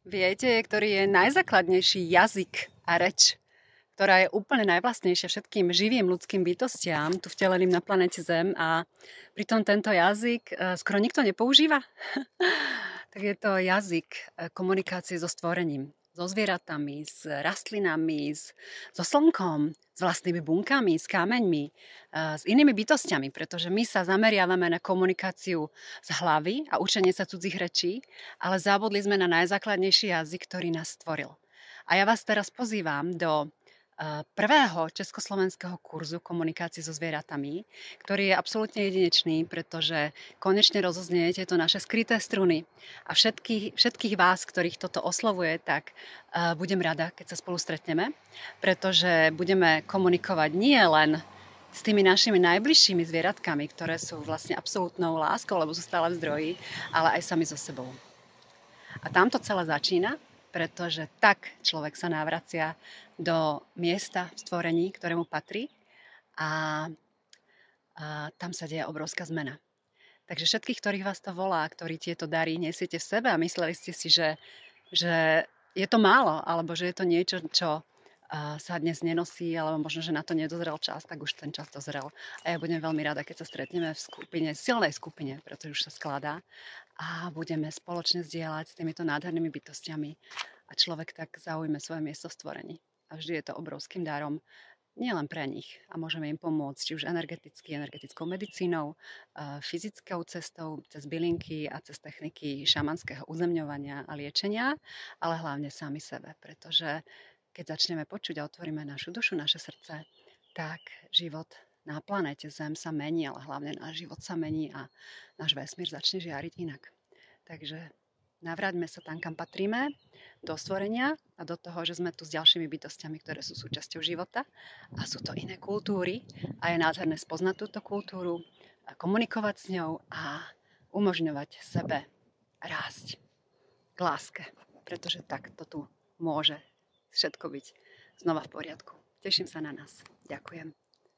Viete, ktorý je najzákladnejší jazyk a reč, ktorá je úplne najvlastnejšia všetkým živým ľudským bytostiam, tu vteleným na planete Zem a pritom tento jazyk skoro nikto nepoužíva? Tak je to jazyk komunikácie so stvorením, so zvieratami, s rastlinami, so slnkom, s vlastnými bunkami, s kameňmi, s inými bytostiami, pretože my sa zameriavame na komunikáciu z hlavy a učenie sa cudzích rečí, ale zabudli sme na najzákladnejší jazyk, ktorý nás stvoril. A ja vás teraz pozývam do prvého československého kurzu komunikácie so zvieratami, ktorý je absolútne jedinečný, pretože konečne rozoznie tieto naše skryté struny. A všetkých vás, ktorých toto oslovuje, tak budem rada, keď sa spolu stretneme, pretože budeme komunikovať nie len s tými našimi najbližšími zvieratkami, ktoré sú vlastne absolútnou láskou, lebo sú stále v zdroji, ale aj sami so sebou. A tam to celé začína, pretože tak človek sa návracia do miesta v stvorení, ktorému patrí a tam sa deje obrovská zmena. Takže všetkých, ktorých vás to volá, ktorí tieto dary nesiete v sebe a mysleli ste si, že je to málo, alebo že je to niečo, čo sa dnes nenosí, alebo možno, že na to nedozrel čas, tak už ten čas dozrel. A ja budem veľmi rada, keď sa stretneme v skupine, silnej skupine, pretože už sa skladá a budeme spoločne zdieľať s týmito nádhernými bytostiami a človek tak zaujme svoje miesto v stvorení. A vždy je to obrovským darom, nielen pre nich a môžeme im pomôcť, či už energetickou medicínou, fyzickou cestou, cez bylinky a cez techniky šamanského uzemňovania a liečenia, ale hlavne sami sebe, pretože keď začneme počuť a otvoríme našu dušu, naše srdce, tak život na planéte Zem sa mení, ale hlavne náš život sa mení a náš vesmír začne žiariť inak. Takže navráťme sa tam, kam patríme, do stvorenia a do toho, že sme tu s ďalšími bytostiami, ktoré sú súčasťou života a sú to iné kultúry a je nádherné spoznať túto kultúru, a komunikovať s ňou a umožňovať sebe rásť k láske, pretože tak to tu môže všetko byť znova v poriadku. Teším sa na nás. Ďakujem.